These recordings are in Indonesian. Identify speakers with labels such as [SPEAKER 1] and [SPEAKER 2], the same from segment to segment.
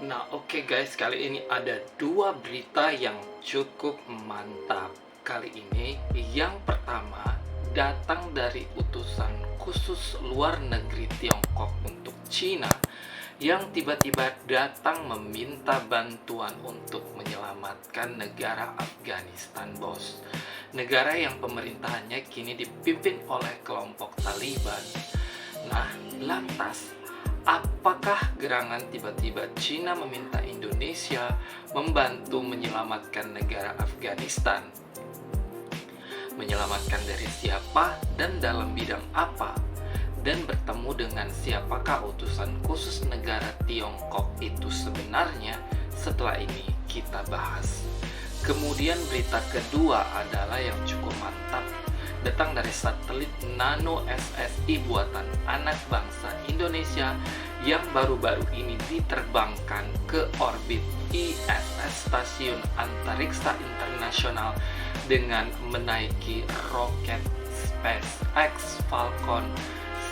[SPEAKER 1] Nah, oke guys, kali ini ada dua berita yang cukup mantap. Kali ini, yang pertama datang dari utusan khusus luar negeri Tiongkok untuk Cina yang tiba-tiba datang meminta bantuan untuk menyelamatkan negara Afghanistan, bos. Negara yang pemerintahannya kini dipimpin oleh kelompok Taliban. Nah, lantas apakah gerangan tiba-tiba Cina meminta Indonesia membantu menyelamatkan negara Afghanistan? Menyelamatkan dari siapa dan dalam bidang apa? Dan bertemu dengan siapakah utusan khusus negara Tiongkok itu sebenarnya? Setelah ini kita bahas. Kemudian berita kedua adalah yang cukup mantap, datang dari satelit Nano SSI buatan anak bangsa Indonesia yang baru-baru ini diterbangkan ke orbit ISS Stasiun Antariksa Internasional dengan menaiki roket SpaceX Falcon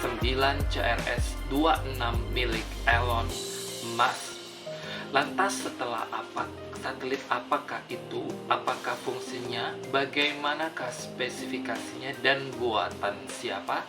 [SPEAKER 1] 9 CRS-26 milik Elon Musk. Lantas setelah satelit apakah itu? Apakah fungsinya? Bagaimanakah spesifikasinya dan buatan siapa?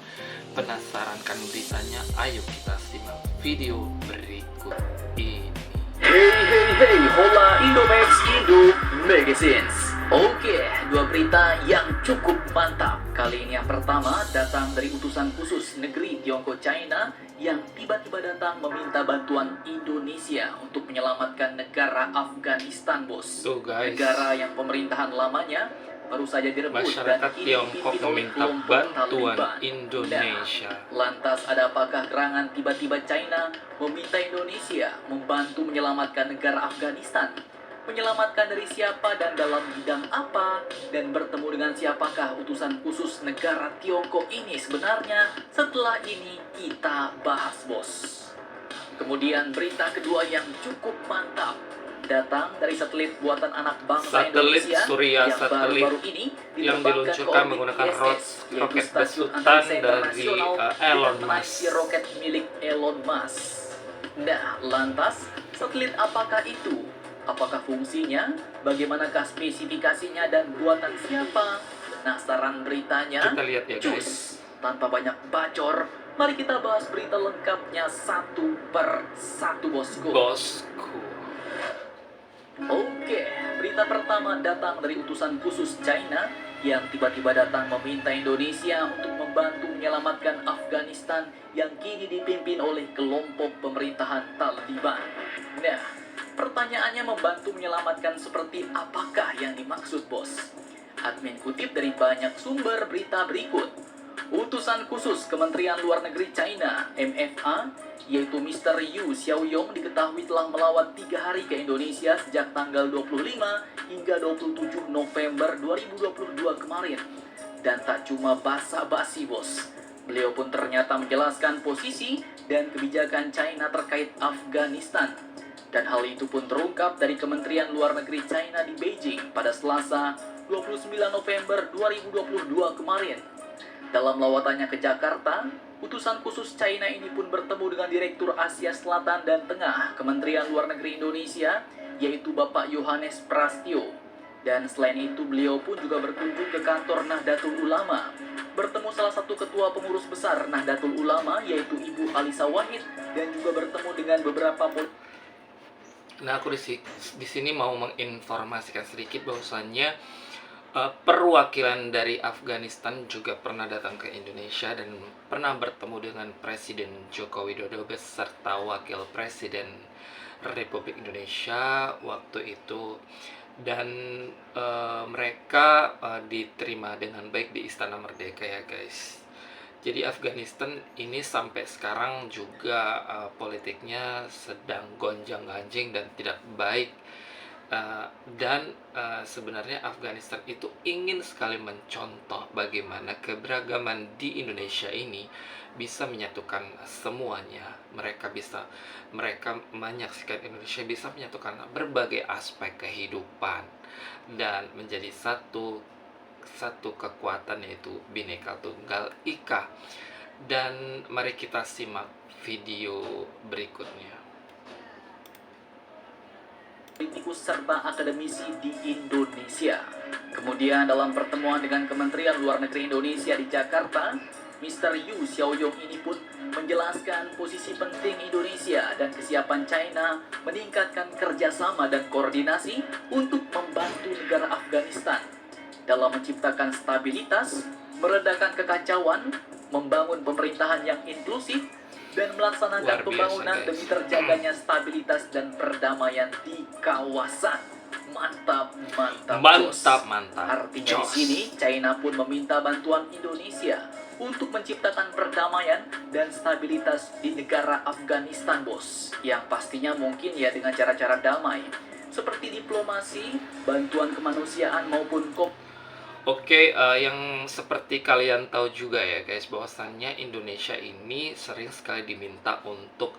[SPEAKER 1] Penasaran kan beritanya? Ayo kita simak video berikut ini.
[SPEAKER 2] Hey, hola Indomax Indo Magazines. Oke, dua berita yang cukup mantap. Kali ini yang pertama datang dari utusan khusus negeri Tiongkok China yang tiba-tiba datang meminta bantuan Indonesia untuk menyelamatkan negara Afghanistan, bos.
[SPEAKER 1] Tuh guys,
[SPEAKER 2] negara yang pemerintahan lamanya baru saja direbut dan
[SPEAKER 1] masyarakat
[SPEAKER 2] kini
[SPEAKER 1] Tiongkok
[SPEAKER 2] dipimpin oleh
[SPEAKER 1] meminta
[SPEAKER 2] kelompok
[SPEAKER 1] bantuan
[SPEAKER 2] Taliban.
[SPEAKER 1] Indonesia.
[SPEAKER 2] Lantas ada apakah gerangan tiba-tiba China meminta Indonesia membantu menyelamatkan negara Afghanistan? Menyelamatkan dari siapa dan dalam bidang apa? Dan bertemu dengan siapakah utusan khusus negara Tiongkok ini sebenarnya? Setelah ini kita bahas, bos. Kemudian berita kedua yang cukup mantap datang dari satelit buatan anak bangsa
[SPEAKER 1] Satelit
[SPEAKER 2] Indonesia
[SPEAKER 1] Surya
[SPEAKER 2] yang
[SPEAKER 1] satelit
[SPEAKER 2] baru-baru ini
[SPEAKER 1] yang
[SPEAKER 2] diterbangkan
[SPEAKER 1] diluncurkan
[SPEAKER 2] ke orbit
[SPEAKER 1] menggunakan
[SPEAKER 2] ISS, yaitu
[SPEAKER 1] roket
[SPEAKER 2] Stasiun
[SPEAKER 1] besutan
[SPEAKER 2] Antariksa
[SPEAKER 1] dari
[SPEAKER 2] Internasional
[SPEAKER 1] Elon
[SPEAKER 2] dengan
[SPEAKER 1] Musk.
[SPEAKER 2] menaiki roket milik Elon Musk. Nah, lantas satelit apakah itu? Apakah fungsinya? Bagaimanakah spesifikasinya dan buatan siapa? Penasaran beritanya?
[SPEAKER 1] Kita lihat ya guys.
[SPEAKER 2] Cus, tanpa banyak bacor, mari kita bahas berita lengkapnya satu per satu, bosku. Oke, berita pertama datang dari utusan khusus China yang tiba-tiba datang meminta Indonesia untuk membantu menyelamatkan Afghanistan yang kini dipimpin oleh kelompok pemerintahan Taliban. Nah, pertanyaannya membantu menyelamatkan seperti apakah yang dimaksud, bos? Admin kutip dari banyak sumber berita berikut. Utusan khusus Kementerian Luar Negeri China, MFA, yaitu Mr. Yu Xiaoyong diketahui telah melawat 3 hari ke Indonesia sejak tanggal 25 hingga 27 November 2022 kemarin. Dan tak cuma basa-basi, bos. Beliau pun ternyata menjelaskan posisi dan kebijakan China terkait Afghanistan. Dan hal itu pun terungkap dari Kementerian Luar Negeri China di Beijing pada Selasa 29 November 2022 kemarin. Dalam lawatannya ke Jakarta, utusan khusus China ini pun bertemu dengan Direktur Asia Selatan dan Tengah Kementerian Luar Negeri Indonesia, yaitu Bapak Yohanes Prastyo. Dan selain itu beliau pun juga berkunjung ke kantor Nahdlatul Ulama, bertemu salah satu ketua pengurus besar Nahdlatul Ulama, yaitu Ibu Alisa Wahid, dan juga bertemu dengan beberapa
[SPEAKER 1] Nah, aku di sini mau menginformasikan sedikit bahwasannya perwakilan dari Afghanistan juga pernah datang ke Indonesia dan pernah bertemu dengan Presiden Joko Widodo beserta Wakil Presiden Republik Indonesia waktu itu, dan mereka diterima dengan baik di Istana Merdeka ya guys. Jadi Afghanistan ini sampai sekarang juga politiknya sedang gonjang-ganjing dan tidak baik. Sebenarnya Afghanistan itu ingin sekali mencontoh bagaimana keberagaman di Indonesia ini bisa menyatukan semuanya. Mereka menyaksikan Indonesia bisa menyatukan berbagai aspek kehidupan dan menjadi satu kekuatan, yaitu Bhinneka Tunggal Ika. Dan mari kita simak video berikutnya.
[SPEAKER 2] politikus serta akademisi di Indonesia. Kemudian dalam pertemuan dengan Kementerian Luar Negeri Indonesia di Jakarta, Mr. Yu Xiaoyong ini pun menjelaskan posisi penting Indonesia dan kesiapan China meningkatkan kerjasama dan koordinasi untuk membantu negara Afghanistan dalam menciptakan stabilitas, meredakan kekacauan, membangun pemerintahan yang inklusif, dan melaksanakan pembangunan demi terjaganya stabilitas dan perdamaian di kawasan. Mantap. Artinya di sini China pun meminta bantuan Indonesia untuk menciptakan perdamaian dan stabilitas di negara Afghanistan, bos. Yang pastinya mungkin ya dengan cara-cara damai, seperti diplomasi, bantuan kemanusiaan maupun
[SPEAKER 1] Oke, yang seperti kalian tahu juga ya guys, bahwasannya Indonesia ini sering sekali diminta untuk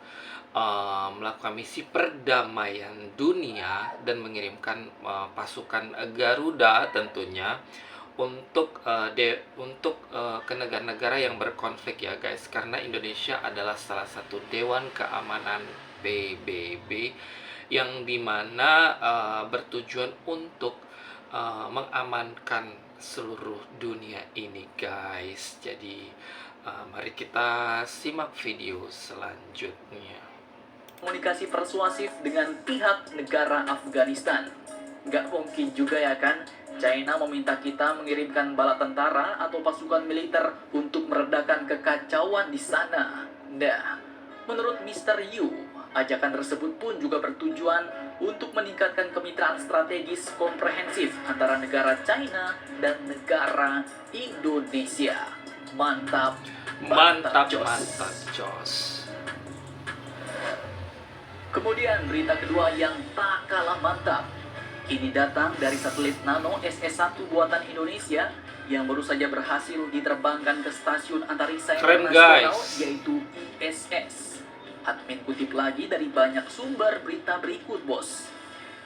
[SPEAKER 1] melakukan misi perdamaian dunia dan mengirimkan pasukan Garuda tentunya untuk ke negara-negara yang berkonflik ya guys, karena Indonesia adalah salah satu Dewan Keamanan PBB yang dimana bertujuan untuk mengamankan seluruh dunia ini guys. Jadi mari kita simak video selanjutnya.
[SPEAKER 2] Komunikasi persuasif dengan pihak negara Afghanistan. Nggak mungkin juga ya kan China meminta kita mengirimkan bala tentara atau pasukan militer untuk meredakan kekacauan di sana. Nah, menurut Mr. Yu, ajakan tersebut pun juga bertujuan untuk meningkatkan kemitraan strategis komprehensif antara negara China dan negara Indonesia. Mantap jos. Kemudian berita kedua yang tak kalah mantap. Ini datang dari satelit Nano SS-1 buatan Indonesia yang baru saja berhasil diterbangkan ke stasiun antariksa internasional yaitu ISS. Admin kutip lagi dari banyak sumber berita berikut, bos.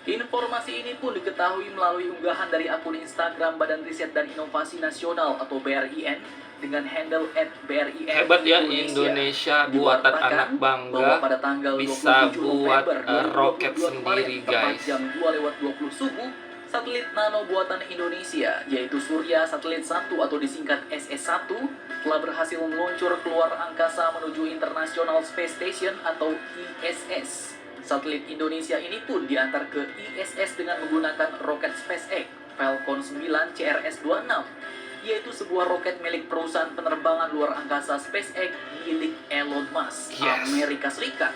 [SPEAKER 2] Informasi ini pun diketahui melalui unggahan dari akun Instagram Badan Riset dan Inovasi Nasional atau BRIN dengan handle @BRIN.
[SPEAKER 1] Hebat ya Indonesia, buatan anak bangga,
[SPEAKER 2] pada tanggal
[SPEAKER 1] bisa
[SPEAKER 2] 27
[SPEAKER 1] buat
[SPEAKER 2] November
[SPEAKER 1] roket
[SPEAKER 2] 2022
[SPEAKER 1] sendiri
[SPEAKER 2] tepat
[SPEAKER 1] guys.
[SPEAKER 2] jam 2:20 subuh, satelit nano buatan Indonesia yaitu Surya Satelit 1 atau disingkat SS-1 telah berhasil meluncur keluar angkasa menuju International Space Station atau ISS. Satelit Indonesia ini pun diantar ke ISS dengan menggunakan roket SpaceX Falcon 9 CRS-26, yaitu sebuah roket milik perusahaan penerbangan luar angkasa SpaceX milik Elon Musk, Amerika Serikat.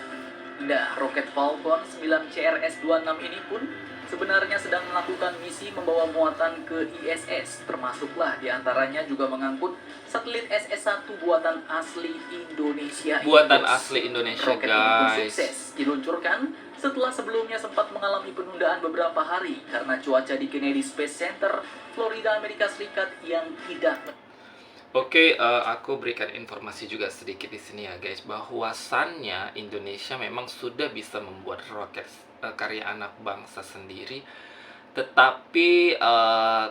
[SPEAKER 2] Nah, roket Falcon 9 CRS-26 ini pun sebenarnya sedang melakukan misi membawa muatan ke ISS, termasuklah diantaranya juga mengangkut satelit SS-1 buatan asli Indonesia.
[SPEAKER 1] Asli Indonesia
[SPEAKER 2] roket ini pun
[SPEAKER 1] guys.
[SPEAKER 2] sukses diluncurkan setelah sebelumnya sempat mengalami penundaan beberapa hari karena cuaca di Kennedy Space Center, Florida, Amerika Serikat yang tidak.
[SPEAKER 1] Oke, aku berikan informasi juga sedikit di sini ya guys, bahwasannya Indonesia memang sudah bisa membuat roket karya anak bangsa sendiri, tetapi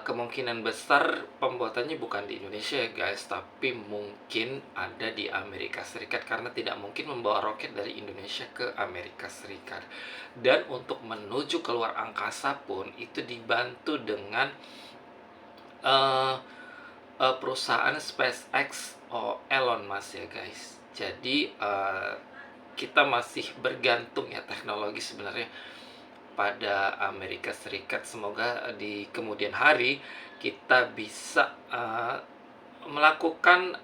[SPEAKER 1] kemungkinan besar pembuatannya bukan di Indonesia ya guys, tapi mungkin ada di Amerika Serikat, karena tidak mungkin membawa roket dari Indonesia ke Amerika Serikat. Dan untuk menuju keluar angkasa pun itu dibantu dengan perusahaan SpaceX Elon Musk ya guys. Jadi kita masih bergantung ya teknologi sebenarnya pada Amerika Serikat. Semoga di kemudian hari kita bisa melakukan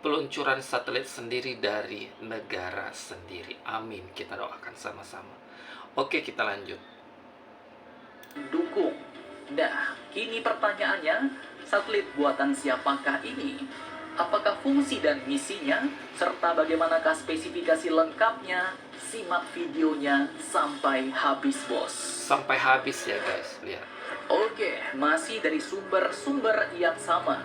[SPEAKER 1] peluncuran satelit sendiri dari negara sendiri. Amin, kita doakan sama-sama. Oke, kita lanjut.
[SPEAKER 2] Dukung. Nah, kini pertanyaannya, satelit buatan siapakah ini? Apakah fungsi dan misinya? Serta bagaimanakah spesifikasi lengkapnya? Simak videonya sampai habis, bos.
[SPEAKER 1] Sampai habis ya guys, lihat.
[SPEAKER 2] Oke, masih dari sumber-sumber yang sama.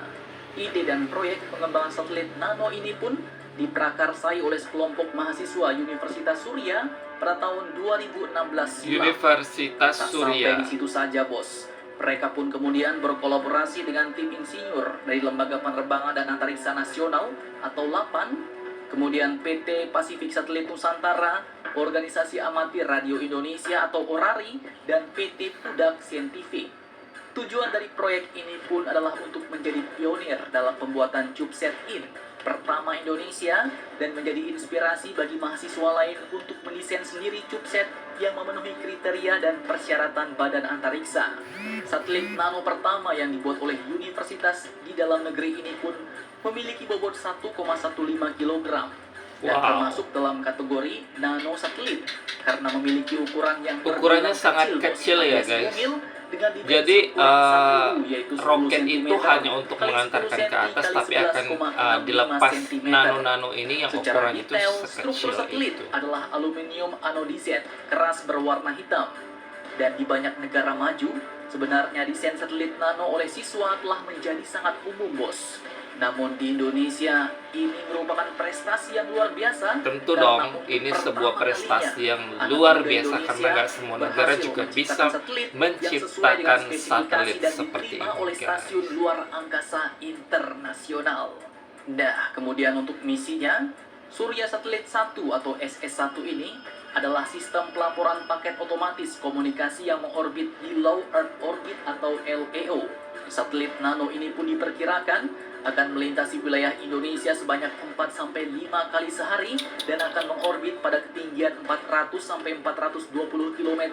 [SPEAKER 2] Ide dan proyek pengembangan satelit nano ini pun diprakarsai oleh sekelompok mahasiswa Universitas Surya pada tahun 2016 silam.
[SPEAKER 1] Universitas Surya.
[SPEAKER 2] Sampai di situ saja, bos. Mereka pun kemudian berkolaborasi dengan tim insinyur dari Lembaga Penerbangan dan Antariksa Nasional atau LAPAN, kemudian PT Pasifik Satelit Nusantara, Organisasi Amatir Radio Indonesia atau ORARI, dan PT Pudak Scientific. Tujuan dari proyek ini pun adalah untuk menjadi pionir dalam pembuatan CubeSat In pertama Indonesia dan menjadi inspirasi bagi mahasiswa lain untuk mendesain sendiri CubeSat yang memenuhi kriteria dan persyaratan Badan Antariksa. Satelit nano pertama yang dibuat oleh universitas di dalam negeri ini pun memiliki bobot 1,15 kg dan termasuk dalam kategori nano satelit karena memiliki ukuran yang
[SPEAKER 1] ukurannya sangat kecil ya guys. Jadi roket itu hanya untuk mengantarkan ke atas, tapi akan dilepas nano-nano ini yang ukuran itu
[SPEAKER 2] struktur satelit
[SPEAKER 1] itu.
[SPEAKER 2] adalah aluminium anodized keras berwarna hitam. Dan di banyak negara maju, sebenarnya desain satelit nano oleh siswa telah menjadi sangat umum, bos. Namun di Indonesia, ini merupakan prestasi yang luar biasa.
[SPEAKER 1] Tentu dong, ini sebuah prestasi yang luar biasa karena nggak semua negara juga bisa menciptakan satelit seperti ini,
[SPEAKER 2] oleh Stasiun Luar Angkasa Internasional. Nah, kemudian untuk misinya, Surya Satelit 1 atau SS1 ini adalah sistem pelaporan paket otomatis komunikasi yang mengorbit di Low Earth Orbit atau LEO. Satelit nano ini pun diperkirakan akan melintasi wilayah Indonesia sebanyak 4-5 kali sehari dan akan mengorbit pada ketinggian 400-420 km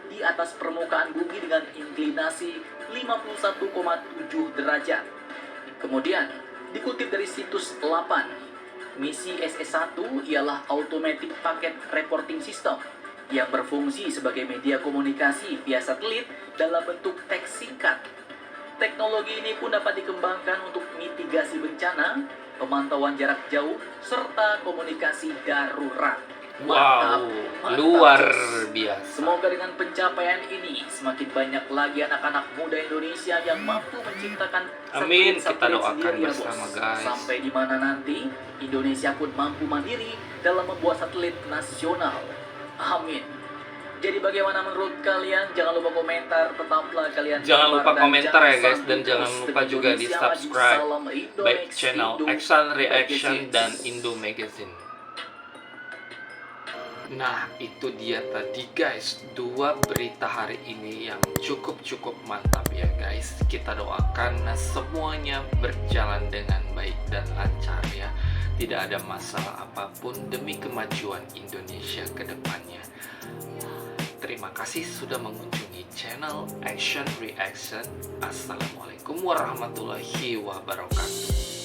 [SPEAKER 2] di atas permukaan bumi dengan inklinasi 51,7 derajat. Kemudian, dikutip dari situs 8, misi SS1 ialah Automatic Packet Reporting System yang berfungsi sebagai media komunikasi via satelit dalam bentuk teks singkat. Teknologi ini pun dapat dikembangkan untuk mitigasi bencana, pemantauan jarak jauh, serta komunikasi darurat.
[SPEAKER 1] Wow, luar biasa.
[SPEAKER 2] Semoga dengan pencapaian ini semakin banyak lagi anak-anak muda Indonesia yang mampu menciptakan
[SPEAKER 1] Amin, kita
[SPEAKER 2] satelit
[SPEAKER 1] doakan
[SPEAKER 2] sendiri ya,
[SPEAKER 1] bersama
[SPEAKER 2] bos.
[SPEAKER 1] guys.
[SPEAKER 2] Sampai di mana nanti Indonesia pun mampu mandiri dalam membuat satelit nasional. Amin. Jadi bagaimana menurut kalian? Jangan lupa komentar, tetaplah kalian.
[SPEAKER 1] Jangan lupa
[SPEAKER 2] dan
[SPEAKER 1] komentar ya guys,
[SPEAKER 2] sampai
[SPEAKER 1] dan jangan
[SPEAKER 2] terus
[SPEAKER 1] lupa juga di
[SPEAKER 2] Indonesia
[SPEAKER 1] subscribe
[SPEAKER 2] maju. Salam Indo
[SPEAKER 1] baik
[SPEAKER 2] Next,
[SPEAKER 1] channel
[SPEAKER 2] Indo
[SPEAKER 1] Action Reaction
[SPEAKER 2] Magazine.
[SPEAKER 1] dan Indo Magazine. Nah, itu dia tadi guys, 2 berita hari ini yang cukup mantap ya guys. Kita doakan semuanya berjalan dengan baik dan lancar ya. Tidak ada masalah apapun demi kemajuan Indonesia ke depannya. Terima kasih sudah mengunjungi channel Action Reaction. Assalamualaikum warahmatullahi wabarakatuh.